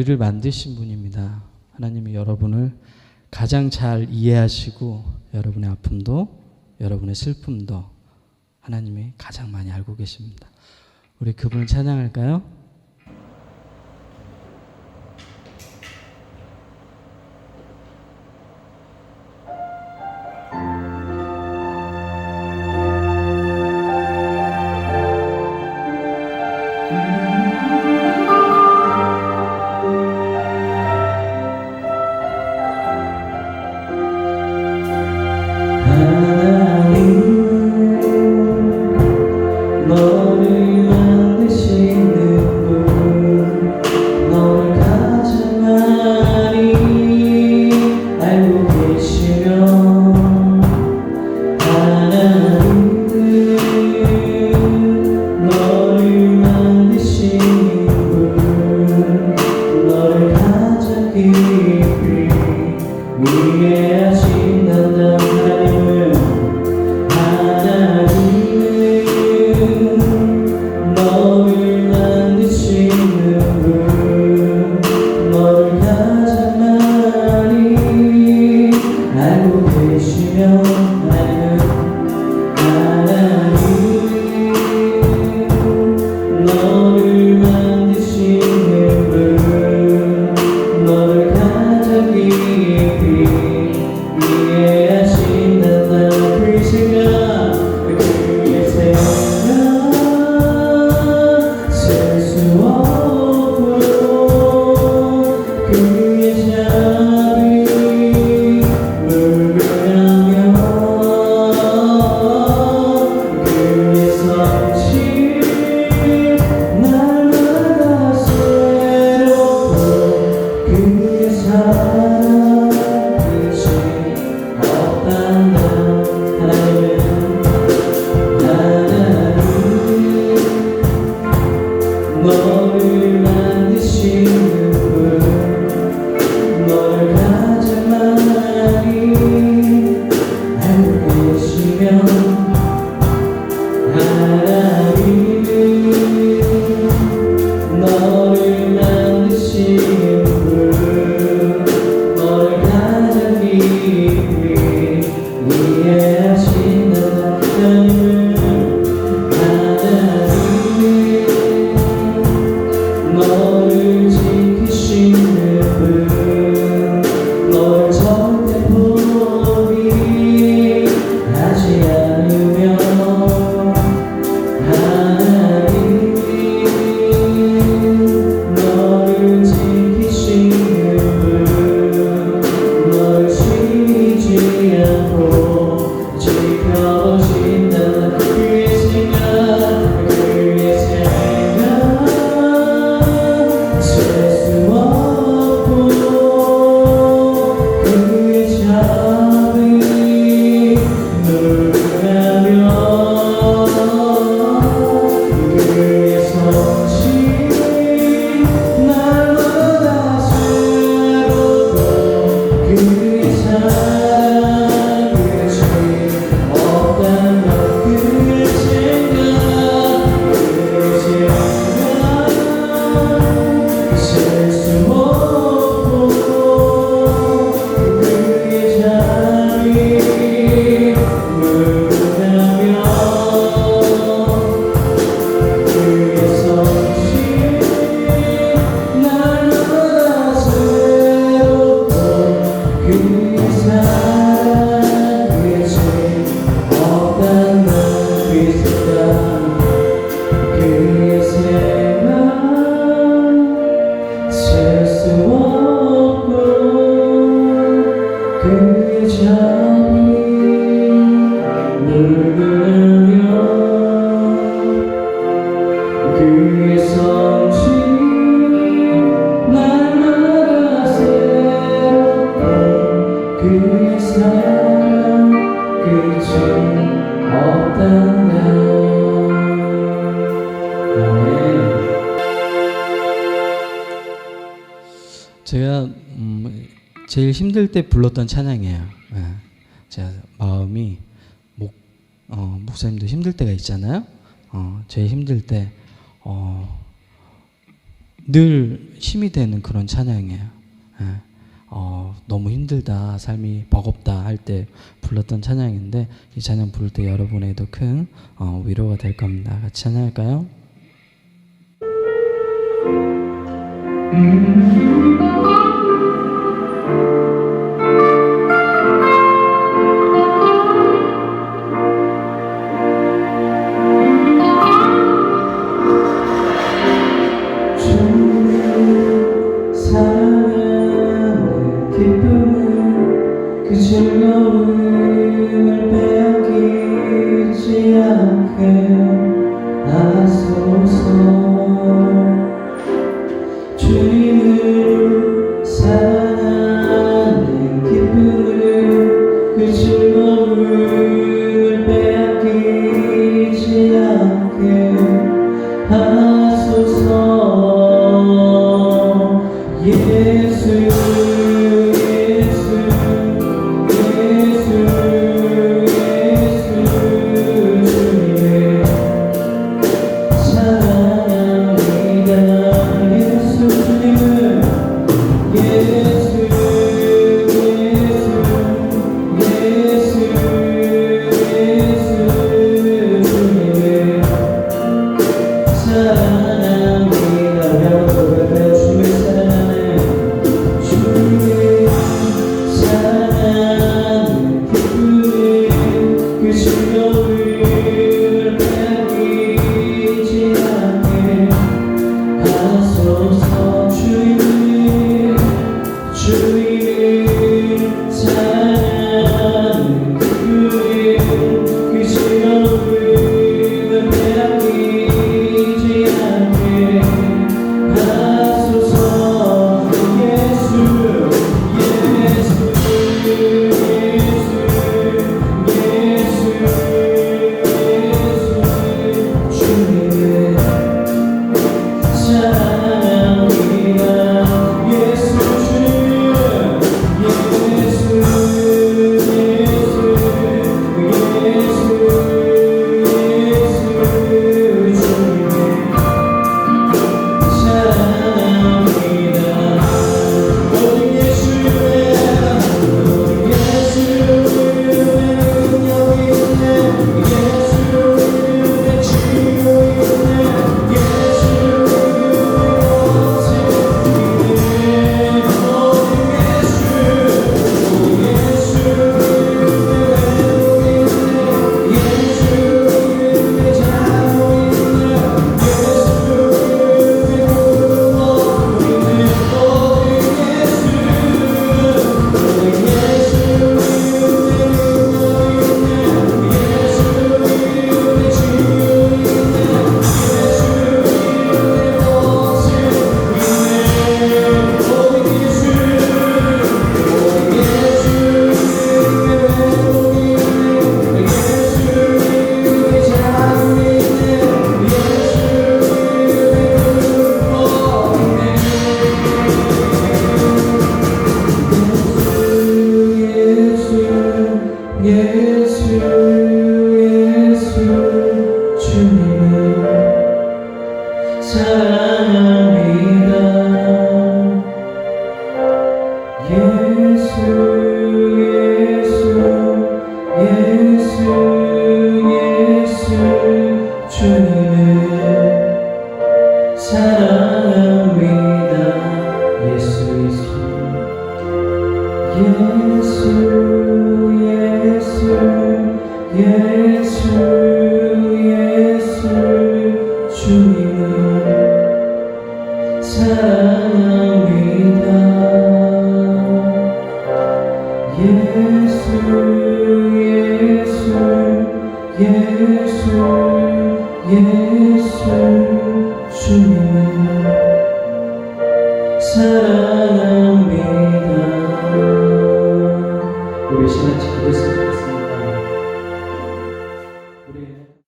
우리를 만드신 분입니다. 하나님이 여러분을 가장 잘 이해하시고 여러분의 아픔도 여러분의 슬픔도 하나님이 가장 많이 알고 계십니다. 우리 그분을 찬양할까요? 제가 제일 힘들 때 불렀던 찬양이에요. 제가 마음이 목사님도 힘들 때가 있잖아요. 제일 힘들 때 늘 힘이 되는 그런 찬양이에요. 예. 너무 힘들다, 삶이 버겁다 할 때 불렀던 찬양인데 이 찬양 부를 때 여러분에게도 큰 위로가 될 겁니다. 같이 찬양할까요? 즐거움을 빼앗기지 않게 하소서. 주님을 사랑하는 기쁨을 그 즐거움을 빼앗기지 않게 하소서. 예수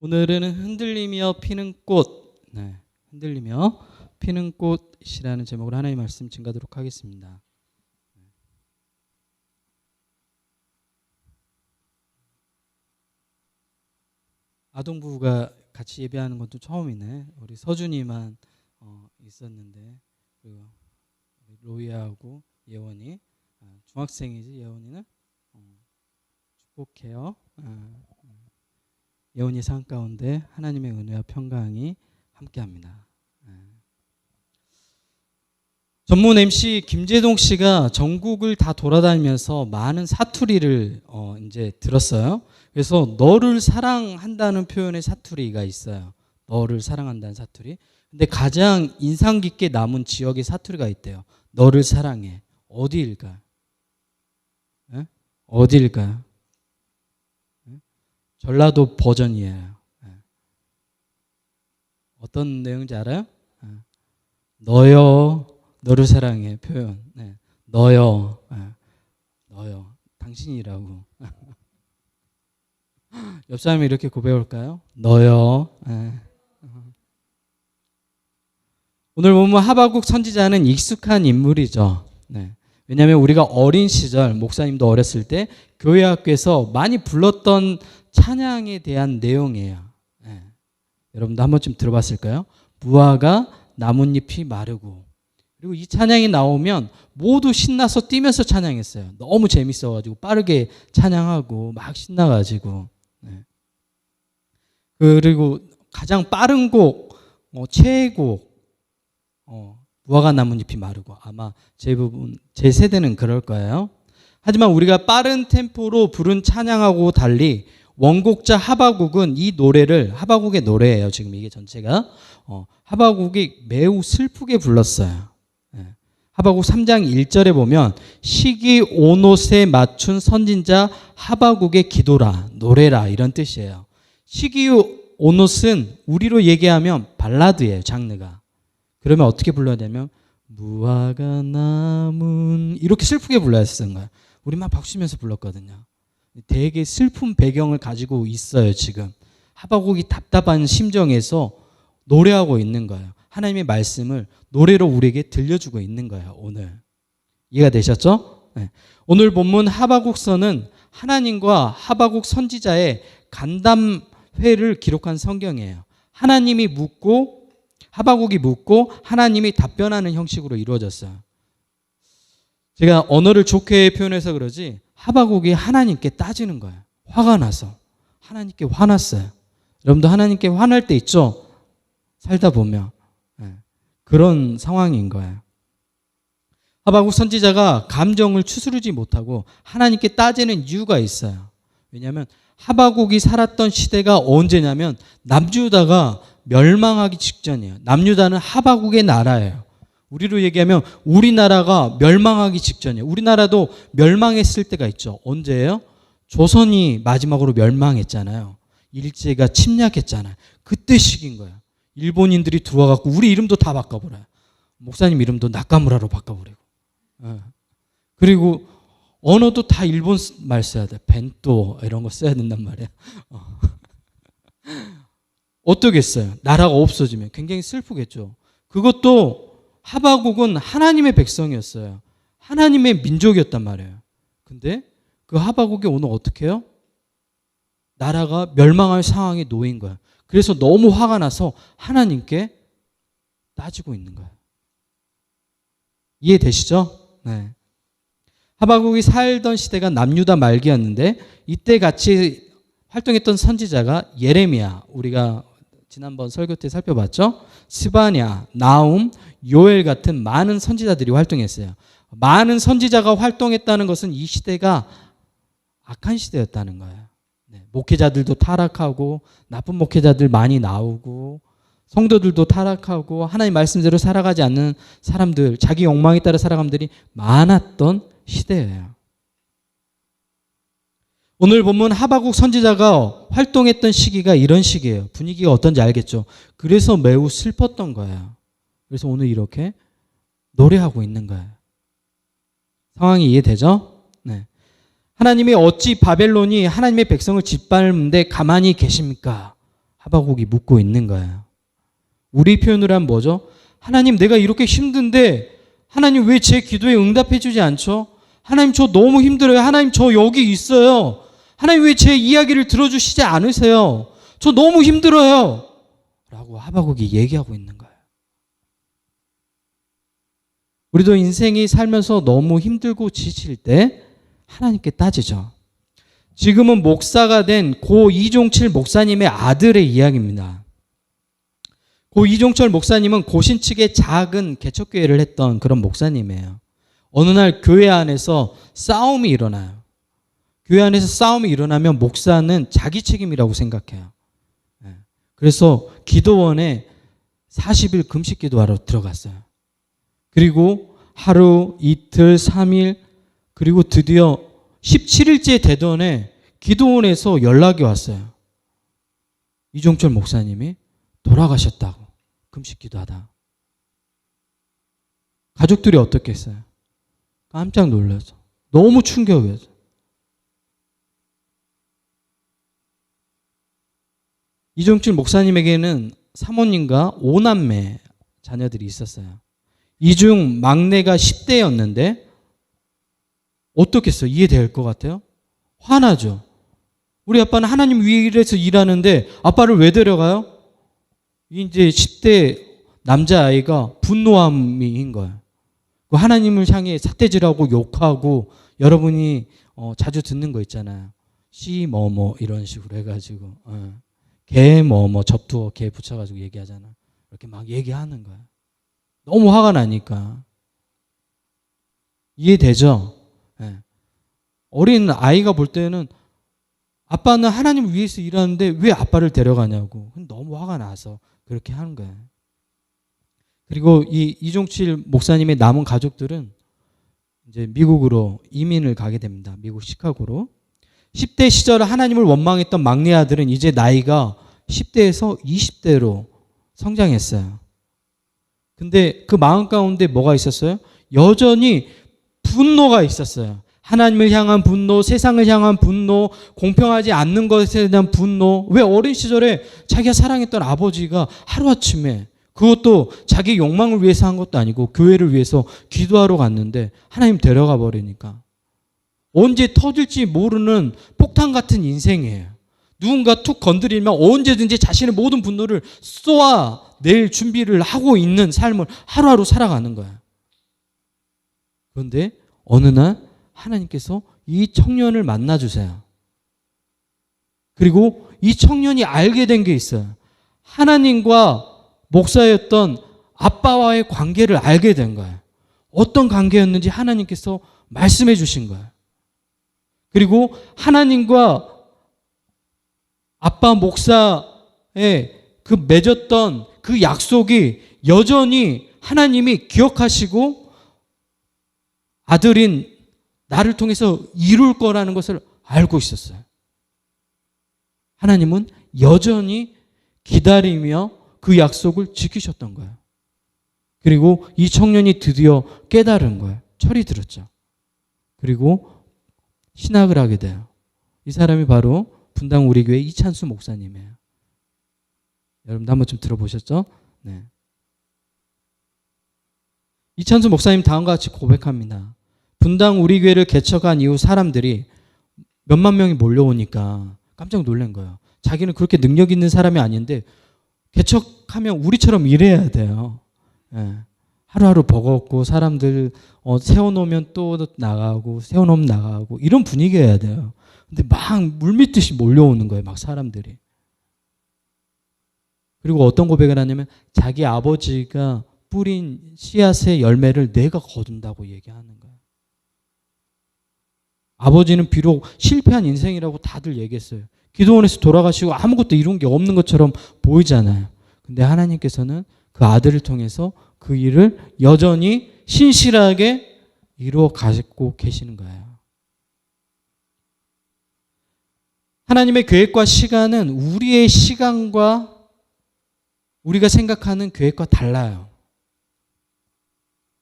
오늘은 흔들리며 피는 꽃, 흔들리며 피는 꽃이라는 제목으로 하나님의 말씀 증가하도록 하겠습니다. 아동부가 같이 예배하는 것도 처음이네. 우리 서준이만 있었는데 그리고 로이하고 예원이 중학생이지. 예원이는 축복해요. 예원이 상 가운데 하나님의 은혜와 평강이 함께합니다. 전문 MC 김재동 씨가 전국을 다 돌아다니면서 많은 사투리를 이제 들었어요. 그래서 너를 사랑한다는 표현의 사투리가 있어요. 너를 사랑한다는 사투리. 근데 가장 인상 깊게 남은 지역의 사투리가 있대요. 너를 사랑해. 어디일까요? 예? 어디일까요? 예? 전라도 버전이에요. 예. 어떤 내용인지 알아요? 예. 너요. 너를 사랑해 표현. 네. 너요. 너요. 당신이라고. 옆 사람이 이렇게 고백할까요? 너요. 오늘 보면 하박국 선지자는 익숙한 인물이죠. 네. 왜냐하면 우리가 어린 시절, 목사님도 어렸을 때 교회 학교에서 많이 불렀던 찬양에 대한 내용이에요. 네. 여러분도 한 번쯤 들어봤을까요? 무화과 나뭇잎이 마르고. 그리고 이 찬양이 나오면 모두 신나서 뛰면서 찬양했어요. 너무 재밌어가지고 빠르게 찬양하고 막 신나가지고. 네. 그리고 가장 빠른 곡, 최애곡, 무화과 나뭇잎이 마르고. 아마 제 세대는 그럴 거예요. 하지만 우리가 빠른 템포로 부른 찬양하고 달리 원곡자 하박국은 이 노래를, 하박국의 노래예요. 지금 이게 전체가 하박국이 매우 슬프게 불렀어요. 하박국 3장 1절에 보면 시기 오롯에 맞춘 선진자 하박국의 기도라, 노래라 이런 뜻이에요. 시기 오롯은 우리로 얘기하면 발라드예요. 장르가. 그러면 어떻게 불러야 되면 무화과 나문 이렇게 슬프게 불러야 쓰는 거예요. 우리 막 박수 치면서 불렀거든요. 되게 슬픈 배경을 가지고 있어요. 지금 하박국이 답답한 심정에서 노래하고 있는 거예요. 하나님의 말씀을 노래로 우리에게 들려주고 있는 거예요. 오늘 이해가 되셨죠? 네. 오늘 본문 하박국서는 하나님과 하박국 선지자의 간담회를 기록한 성경이에요. 하나님이 묻고 하박국이 묻고 하나님이 답변하는 형식으로 이루어졌어요. 제가 언어를 좋게 표현해서 그러지 하박국이 하나님께 따지는 거예요. 화가 나서 하나님께 화났어요. 여러분도 하나님께 화날 때 있죠? 살다 보면 그런 상황인 거예요. 하박국 선지자가 감정을 추스르지 못하고 하나님께 따지는 이유가 있어요. 왜냐하면 하박국이 살았던 시대가 언제냐면 남유다가 멸망하기 직전이에요. 남유다는 하박국의 나라예요. 우리로 얘기하면 우리나라가 멸망하기 직전이에요. 우리나라도 멸망했을 때가 있죠. 언제예요? 조선이 마지막으로 멸망했잖아요. 일제가 침략했잖아요. 그때 시기인 거예요. 일본인들이 들어와갖고 우리 이름도 다 바꿔버려요. 목사님 이름도 나카무라로 바꿔버리고. 그리고 언어도 다 일본 말 써야 돼. 벤또 이런 거 써야 된단 말이야. 어떠겠어요? 나라가 없어지면 굉장히 슬프겠죠. 그것도 하박국은 하나님의 백성이었어요. 하나님의 민족이었단 말이에요. 근데 그 하박국이 오늘 어떻게 해요? 나라가 멸망할 상황에 놓인 거예요. 그래서 너무 화가 나서 하나님께 따지고 있는 거예요. 이해되시죠? 네. 하박국이 살던 시대가 남유다 말기였는데 이때 같이 활동했던 선지자가 예레미야, 우리가 지난번 설교 때 살펴봤죠? 스바냐, 나움, 요엘 같은 많은 선지자들이 활동했어요. 많은 선지자가 활동했다는 것은 이 시대가 악한 시대였다는 거예요. 네, 목회자들도 타락하고 나쁜 목회자들 많이 나오고 성도들도 타락하고 하나님 말씀대로 살아가지 않는 사람들, 자기 욕망에 따라 살아가는 분들이 많았던 시대예요. 오늘 본문 하박국 선지자가 활동했던 시기가 이런 시기예요. 분위기가 어떤지 알겠죠? 그래서 매우 슬펐던 거예요. 그래서 오늘 이렇게 노래하고 있는 거예요. 상황이 이해되죠? 네. 하나님이 어찌 바벨론이 하나님의 백성을 짓밟는데 가만히 계십니까? 하박국이 묻고 있는 거예요. 우리 표현으로 하면 뭐죠? 하나님 내가 이렇게 힘든데 하나님 왜 제 기도에 응답해 주지 않죠? 하나님 저 너무 힘들어요. 하나님 저 여기 있어요. 하나님 왜 제 이야기를 들어주시지 않으세요? 저 너무 힘들어요. 라고 하박국이 얘기하고 있는 거예요. 우리도 인생이 살면서 너무 힘들고 지칠 때 하나님께 따지죠. 지금은 목사가 된 고 이종칠 목사님의 아들의 이야기입니다. 고 이종철 목사님은 고신 측의 작은 개척교회를 했던 그런 목사님이에요. 어느 날 교회 안에서 싸움이 일어나요. 교회 안에서 싸움이 일어나면 목사는 자기 책임이라고 생각해요. 그래서 기도원에 40일 금식 기도하러 들어갔어요. 그리고 하루, 이틀, 3일, 그리고 드디어 17일째 되던에 기도원에서 연락이 왔어요. 이종철 목사님이 돌아가셨다고, 금식 기도하다. 가족들이 어떻겠어요? 깜짝 놀라서. 너무 충격이었어요. 이종철 목사님에게는 사모님과 5남매 자녀들이 있었어요. 이 중 막내가 10대였는데 어떻겠어요? 이해될 것 같아요? 화나죠. 우리 아빠는 하나님 위에서 일하는데 아빠를 왜 데려가요? 이제 10대 남자아이가 분노함인 거예요. 하나님을 향해 삿대질하고 욕하고, 여러분이 자주 듣는 거 있잖아요. 씨 뭐뭐 이런 식으로 해가지고 개 뭐뭐 접두어 개 붙여가지고 얘기하잖아. 이렇게 막 얘기하는 거야. 너무 화가 나니까. 이해되죠? 네. 어린 아이가 볼 때는 아빠는 하나님 위해서 일하는데 왜 아빠를 데려가냐고. 너무 화가 나서 그렇게 하는 거예요. 그리고 이 이종칠 목사님의 남은 가족들은 이제 미국으로 이민을 가게 됩니다. 미국 시카고로. 10대 시절 하나님을 원망했던 막내 아들은 이제 나이가 10대에서 20대로 성장했어요. 근데 그 마음 가운데 뭐가 있었어요? 여전히 분노가 있었어요. 하나님을 향한 분노, 세상을 향한 분노, 공평하지 않는 것에 대한 분노. 왜 어린 시절에 자기가 사랑했던 아버지가 하루아침에, 그것도 자기 욕망을 위해서 한 것도 아니고 교회를 위해서 기도하러 갔는데 하나님 데려가 버리니까 언제 터질지 모르는 폭탄 같은 인생이에요. 누군가 툭 건드리면 언제든지 자신의 모든 분노를 쏘아낼 준비를 하고 있는 삶을 하루하루 살아가는 거야. 그런데 어느 날 하나님께서 이 청년을 만나주세요. 그리고 이 청년이 알게 된 게 있어요. 하나님과 목사였던 아빠와의 관계를 알게 된 거예요. 어떤 관계였는지 하나님께서 말씀해 주신 거예요. 그리고 하나님과 아빠 목사의 그 맺었던 그 약속이 여전히 하나님이 기억하시고 아들인 나를 통해서 이룰 거라는 것을 알고 있었어요. 하나님은 여전히 기다리며 그 약속을 지키셨던 거예요. 그리고 이 청년이 드디어 깨달은 거예요. 철이 들었죠. 그리고 신학을 하게 돼요. 이 사람이 바로 분당 우리 교회 이찬수 목사님이에요. 여러분도 한번 좀 들어보셨죠? 네. 이찬수 목사님 다음과 같이 고백합니다. 분당 우리 교회를 개척한 이후 사람들이 몇만 명이 몰려오니까 깜짝 놀란 거예요. 자기는 그렇게 능력 있는 사람이 아닌데 개척하면 우리처럼 일해야 돼요. 예. 하루하루 버겁고 사람들 세워놓으면 또 나가고 세워놓으면 나가고 이런 분위기여야 돼요. 근데 막 물밀듯이 몰려오는 거예요. 막 사람들이. 그리고 어떤 고백을 하냐면 자기 아버지가 뿌린 씨앗의 열매를 내가 거둔다고 얘기하는 거예요. 아버지는 비록 실패한 인생이라고 다들 얘기했어요. 기도원에서 돌아가시고 아무것도 이룬 게 없는 것처럼 보이잖아요. 근데 하나님께서는 그 아들을 통해서 그 일을 여전히 신실하게 이루어 가고 계시는 거예요. 하나님의 계획과 시간은 우리의 시간과 우리가 생각하는 계획과 달라요.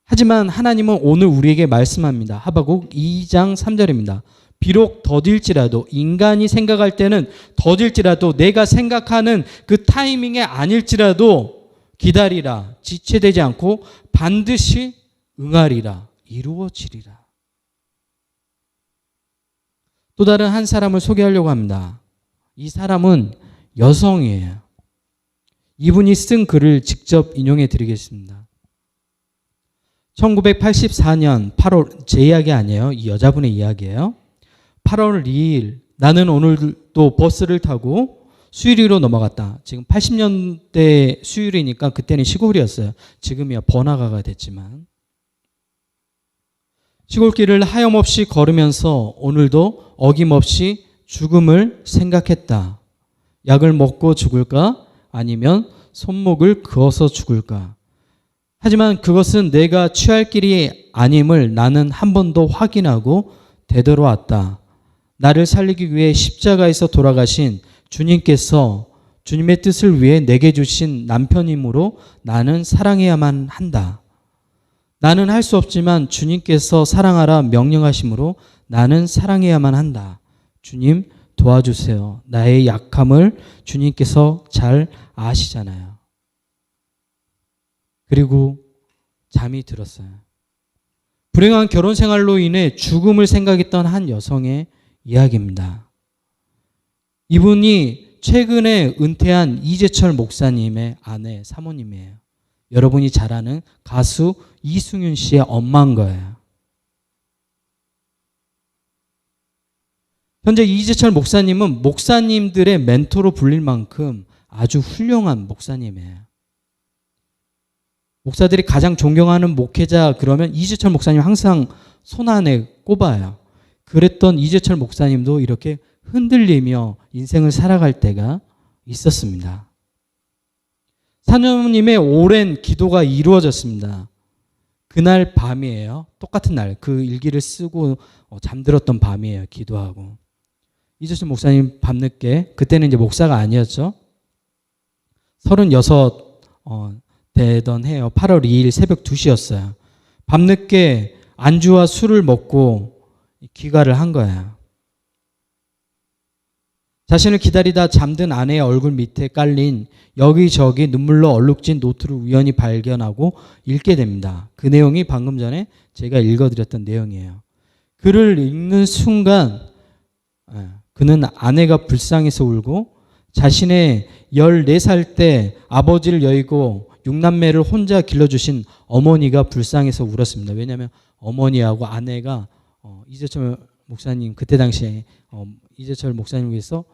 하지만 하나님은 오늘 우리에게 말씀합니다. 하박국 2장 3절입니다. 비록 더딜지라도 인간이 생각할 때는 더딜지라도 내가 생각하는 그 타이밍에 아닐지라도 기다리라. 지체되지 않고 반드시 응하리라. 이루어지리라. 또 다른 한 사람을 소개하려고 합니다. 이 사람은 여성이에요. 이분이 쓴 글을 직접 인용해 드리겠습니다. 1984년 8월, 제 이야기 아니에요. 이 여자분의 이야기예요. 8월 2일 나는 오늘도 버스를 타고 수유리로 넘어갔다. 지금 80년대 수유리니까 그때는 시골이었어요. 지금이야 번화가가 됐지만. 시골길을 하염없이 걸으면서 오늘도 어김없이 죽음을 생각했다. 약을 먹고 죽을까? 아니면 손목을 그어서 죽을까? 하지만 그것은 내가 취할 길이 아님을 나는 한 번 더 확인하고 되돌아왔다. 나를 살리기 위해 십자가에서 돌아가신 주님께서 주님의 뜻을 위해 내게 주신 남편이므로 나는 사랑해야만 한다. 나는 할 수 없지만 주님께서 사랑하라 명령하심으로 나는 사랑해야만 한다. 주님 도와주세요. 나의 약함을 주님께서 잘 아시잖아요. 그리고 잠이 들었어요. 불행한 결혼 생활로 인해 죽음을 생각했던 한 여성의 이야기입니다. 이분이 최근에 은퇴한 이재철 목사님의 아내, 사모님이에요. 여러분이 잘 아는 가수 이승윤 씨의 엄마인 거예요. 현재 이재철 목사님은 목사님들의 멘토로 불릴 만큼 아주 훌륭한 목사님이에요. 목사들이 가장 존경하는 목회자 그러면 이재철 목사님 항상 손 안에 꼽아요. 그랬던 이재철 목사님도 이렇게 흔들리며 인생을 살아갈 때가 있었습니다. 사모님의 오랜 기도가 이루어졌습니다. 그날 밤이에요. 똑같은 날 그 일기를 쓰고 잠들었던 밤이에요. 기도하고. 이재철 목사님 밤늦게, 그때는 이제 목사가 아니었죠. 36 되던 해요. 8월 2일 새벽 2시였어요. 밤늦게 안주와 술을 먹고 귀가를 한 거예요. 자신을 기다리다 잠든 아내의 얼굴 밑에 깔린 여기저기 눈물로 얼룩진 노트를 우연히 발견하고 읽게 됩니다. 그 내용이 방금 전에 제가 읽어드렸던 내용이에요. 글을 읽는 순간 그는 아내가 불쌍해서 울고 자신의 14살 때 아버지를 여의고 6남매를 혼자 길러주신 어머니가 불쌍해서 울었습니다. 왜냐하면 어머니하고 아내가 이재철 목사님 그때 당시에 이재철 목사님을 위해서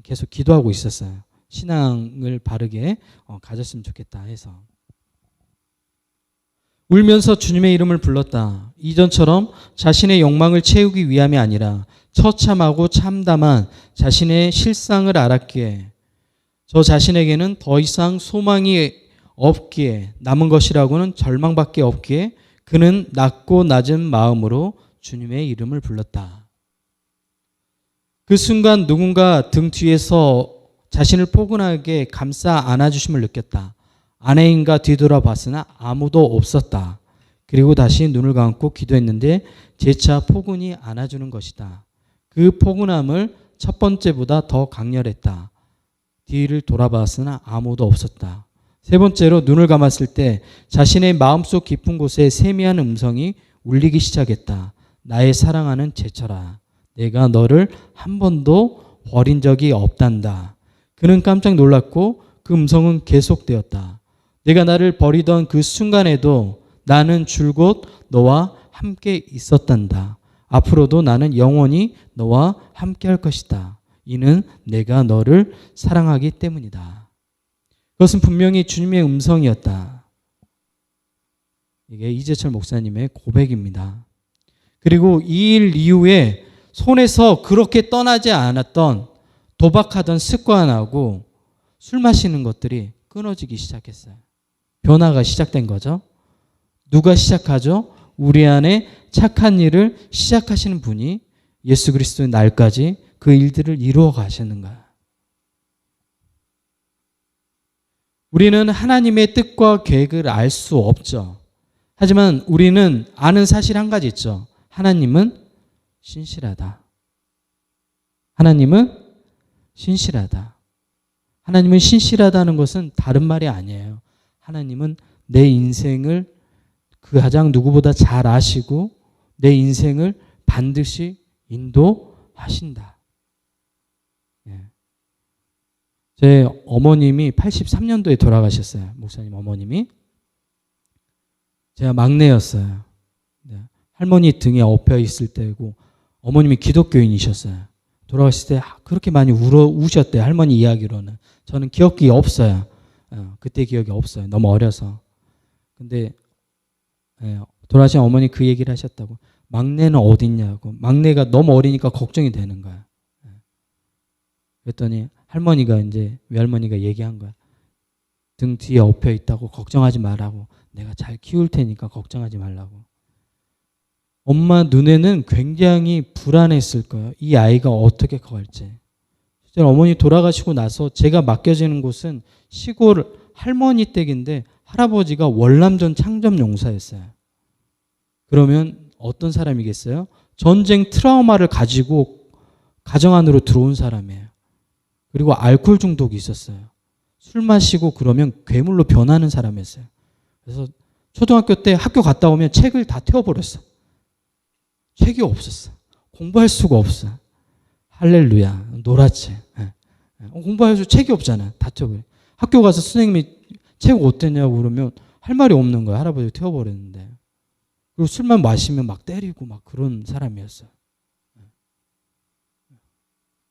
계속 기도하고 있었어요. 신앙을 바르게 가졌으면 좋겠다 해서. 울면서 주님의 이름을 불렀다. 이전처럼 자신의 욕망을 채우기 위함이 아니라 처참하고 참담한 자신의 실상을 알았기에 저 자신에게는 더 이상 소망이 없기에 남은 것이라고는 절망밖에 없기에 그는 낮고 낮은 마음으로 주님의 이름을 불렀다. 그 순간 누군가 등 뒤에서 자신을 포근하게 감싸 안아주심을 느꼈다. 아내인가 뒤돌아봤으나 아무도 없었다. 그리고 다시 눈을 감고 기도했는데 재차 포근히 안아주는 것이다. 그 포근함을 첫 번째보다 더 강렬했다. 뒤를 돌아봤으나 아무도 없었다. 세 번째로 눈을 감았을 때 자신의 마음속 깊은 곳에 세미한 음성이 울리기 시작했다. 나의 사랑하는 재철아, 내가 너를 한 번도 버린 적이 없단다. 그는 깜짝 놀랐고 그 음성은 계속되었다. 내가 나를 버리던 그 순간에도 나는 줄곧 너와 함께 있었단다. 앞으로도 나는 영원히 너와 함께 할 것이다. 이는 내가 너를 사랑하기 때문이다. 그것은 분명히 주님의 음성이었다. 이게 이재철 목사님의 고백입니다. 그리고 이 일 이후에 손에서 그렇게 떠나지 않았던 도박하던 습관하고 술 마시는 것들이 끊어지기 시작했어요. 변화가 시작된 거죠. 누가 시작하죠? 우리 안에 착한 일을 시작하시는 분이 예수 그리스도의 날까지 그 일들을 이루어 가시는 거예요. 우리는 하나님의 뜻과 계획을 알 수 없죠. 하지만 우리는 아는 사실 한 가지 있죠. 하나님은 신실하다. 하나님은 신실하다. 하나님은 신실하다는 것은 다른 말이 아니에요. 하나님은 내 인생을 그 가장 누구보다 잘 아시고 내 인생을 반드시 인도하신다. 제 어머님이 83년도에 돌아가셨어요. 목사님 어머님이. 제가 막내였어요. 네. 할머니 등에 엎여 있을 때고 어머님이 기독교인이셨어요. 돌아가실 때 그렇게 많이 우셨대요. 할머니 이야기로는. 저는 기억이 없어요. 그때 기억이 없어요. 너무 어려서. 근데 돌아가신 어머니 그 얘기를 하셨다고. 막내는 어딨냐고. 막내가 너무 어리니까 걱정이 되는 거야. 그랬더니 할머니가 이제 외할머니가 얘기한 거야. 등 뒤에 엎여 있다고 걱정하지 말라고. 내가 잘 키울 테니까 걱정하지 말라고. 엄마 눈에는 굉장히 불안했을 거예요. 이 아이가 어떻게 커갈지. 실제로 어머니 돌아가시고 나서 제가 맡겨지는 곳은 시골 할머니 댁인데 할아버지가 월남전 창점용사였어요. 그러면 어떤 사람이겠어요? 전쟁 트라우마를 가지고 가정 안으로 들어온 사람이에요. 그리고 알코올 중독이 있었어요. 술 마시고 그러면 괴물로 변하는 사람이었어요. 그래서 초등학교 때 학교 갔다 오면 책을 다 태워버렸어. 책이 없었어. 공부할 수가 없어. 할렐루야. 놀았지. 공부할 수 책이 없잖아. 다 태워버려. 학교 가서 선생님이 책 어땠냐고 그러면 할 말이 없는 거야. 할아버지 태워버렸는데. 그리고 술만 마시면 막 때리고 막 그런 사람이었어요.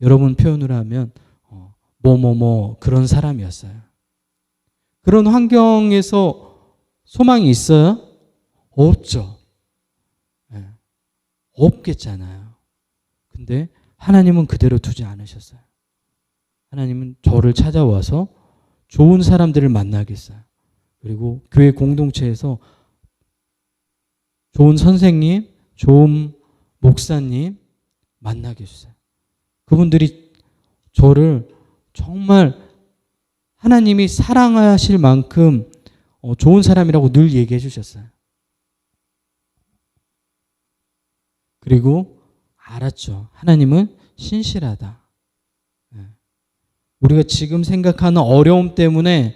여러분 표현을 하면 그런 사람이었어요. 그런 환경에서 소망이 있어요? 없죠. 없겠잖아요. 근데 하나님은 그대로 두지 않으셨어요. 하나님은 저를 찾아와서 좋은 사람들을 만나겠어요. 그리고 교회 공동체에서 좋은 선생님, 좋은 목사님 만나게 해주세요. 그분들이 저를 정말 하나님이 사랑하실 만큼 좋은 사람이라고 늘 얘기해 주셨어요. 그리고 알았죠. 하나님은 신실하다. 우리가 지금 생각하는 어려움 때문에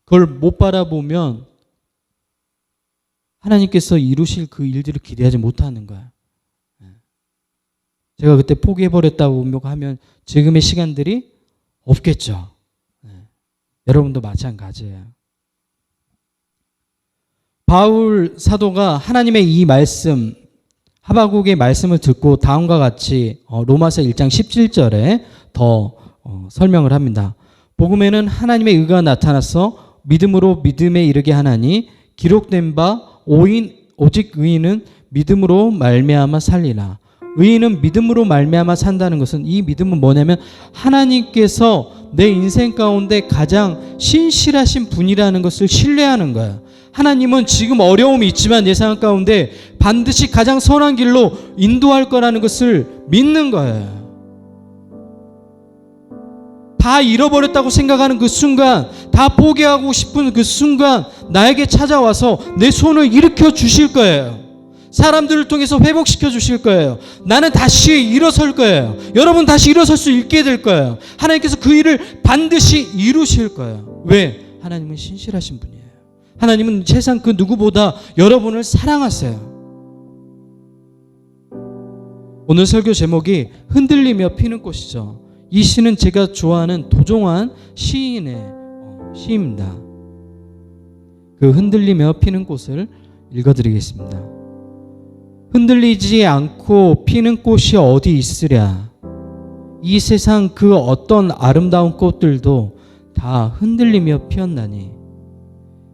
그걸 못 바라보면 하나님께서 이루실 그 일들을 기대하지 못하는 거야. 제가 그때 포기해버렸다고 하면 지금의 시간들이 없겠죠. 여러분도 마찬가지예요. 바울 사도가 하나님의 이 말씀, 하바국의 말씀을 듣고 다음과 같이 로마서 1장 17절에 더 설명을 합니다. 복음에는 하나님의 의가 나타나서 믿음으로 믿음에 이르게 하나니 기록된 바 오직 의인은 믿음으로 말미암아 살리라. 의인은 믿음으로 말미암아 산다는 것은, 이 믿음은 뭐냐면 하나님께서 내 인생 가운데 가장 신실하신 분이라는 것을 신뢰하는 거야. 하나님은 지금 어려움이 있지만 내 삶 가운데 반드시 가장 선한 길로 인도할 거라는 것을 믿는 거예요. 다 잃어버렸다고 생각하는 그 순간, 다 포기하고 싶은 그 순간 나에게 찾아와서 내 손을 일으켜 주실 거예요. 사람들을 통해서 회복시켜 주실 거예요. 나는 다시 일어설 거예요. 여러분 다시 일어설 수 있게 될 거예요. 하나님께서 그 일을 반드시 이루실 거예요. 왜? 하나님은 신실하신 분이에요. 하나님은 세상 그 누구보다 여러분을 사랑하세요. 오늘 설교 제목이 흔들리며 피는 꽃이죠. 이 시는 제가 좋아하는 도종환 시인의 시입니다. 그 흔들리며 피는 꽃을 읽어드리겠습니다. 흔들리지 않고 피는 꽃이 어디 있으랴. 이 세상 그 어떤 아름다운 꽃들도 다 흔들리며 피었나니,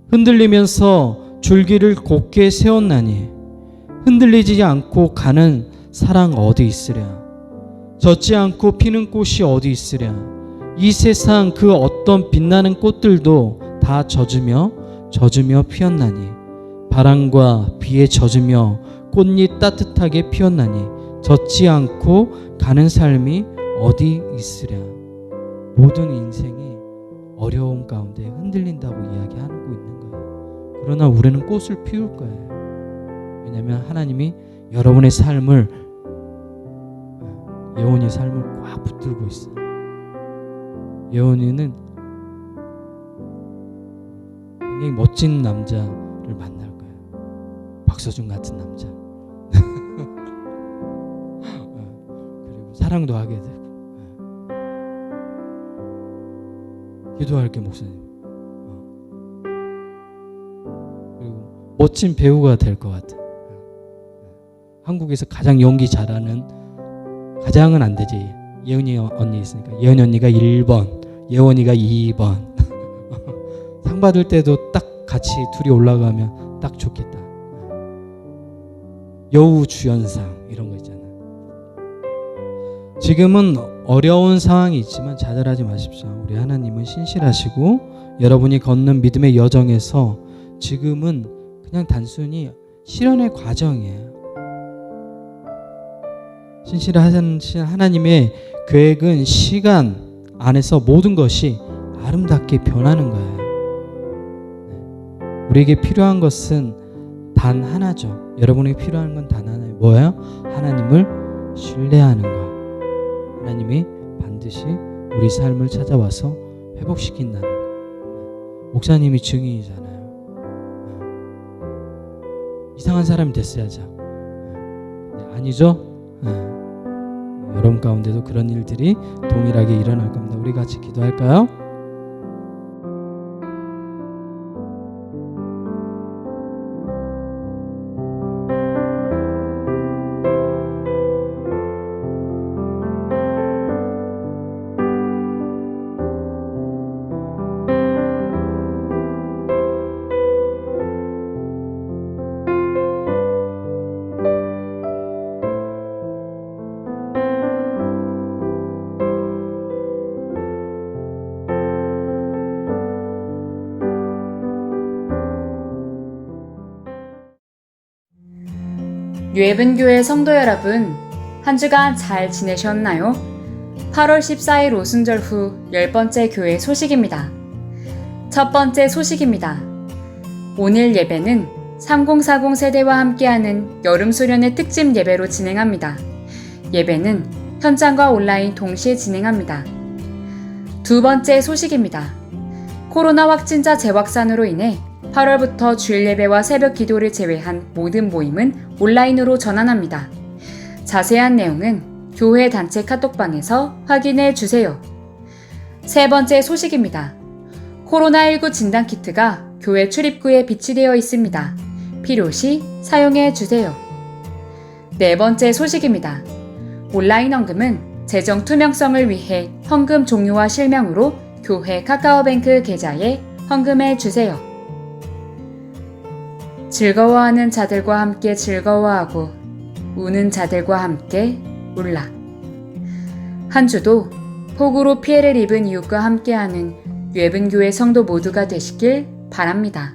흔들리면서 줄기를 곧게 세웠나니, 흔들리지 않고 가는 사랑 어디 있으랴. 젖지 않고 피는 꽃이 어디 있으랴. 이 세상 그 어떤 빛나는 꽃들도 다 젖으며 피었나니, 바람과 비에 젖으며 꽃잎 따뜻하게 피었나니, 젖지 않고 가는 삶이 어디 있으랴. 모든 인생이 어려움 가운데 흔들린다고 이야기하고 있는 거예요. 그러나 우리는 꽃을 피울 거예요. 왜냐하면 하나님이 여러분의 삶을, 예원이의 삶을 꽉 붙들고 있어요. 예원이는 굉장히 멋진 남자를 만날 거예요. 박서준 같은 남자. 그리고 사랑도 하게 되고. 기도할게 목사님. 그리고 멋진 배우가 될 것 같아. 한국에서 가장 연기 잘하는, 가장은 안 되지. 예은이 언니 있으니까. 예은이 언니가 1번, 예원이가 2번. 상 받을 때도 딱 같이 둘이 올라가면 딱 좋겠다. 여우 주연상 이런 거 있잖아. 지금은 어려운 상황이 있지만 좌절하지 마십시오. 우리 하나님은 신실하시고 여러분이 걷는 믿음의 여정에서 지금은 그냥 단순히 실현의 과정이에요. 신실하신 하나님의 계획은 시간 안에서 모든 것이 아름답게 변하는 거예요. 우리에게 필요한 것은 단 하나죠. 여러분에게 필요한 건 단 하나예요. 뭐예요? 하나님을 신뢰하는 것. 하나님이 반드시 우리 삶을 찾아와서 회복시킨다는 것. 목사님이 증인이잖아요. 이상한 사람이 됐어야죠. 아니죠? 여러분 가운데도 그런 일들이 동일하게 일어날 겁니다. 우리 같이 기도할까요? 뉘에븐교회 성도 여러분, 한 주간 잘 지내셨나요? 8월 14일 오순절 후 10번째 교회 소식입니다. 첫 번째 소식입니다. 오늘 예배는 3040 세대와 함께하는 여름 수련회 특집 예배로 진행합니다. 예배는 현장과 온라인 동시에 진행합니다. 두 번째 소식입니다. 코로나 확진자 재확산으로 인해 8월부터 주일 예배와 새벽 기도를 제외한 모든 모임은 온라인으로 전환합니다. 자세한 내용은 교회 단체 카톡방에서 확인해 주세요. 세 번째 소식입니다. 코로나19 진단키트가 교회 출입구에 비치되어 있습니다. 필요시 사용해 주세요. 네 번째 소식입니다. 온라인 헌금은 재정 투명성을 위해 헌금 종류와 실명으로 교회 카카오뱅크 계좌에 헌금해 주세요. 즐거워하는 자들과 함께 즐거워하고 우는 자들과 함께 울라. 한 주도 폭우로 피해를 입은 이웃과 함께하는 뉘에븐교회 성도 모두가 되시길 바랍니다.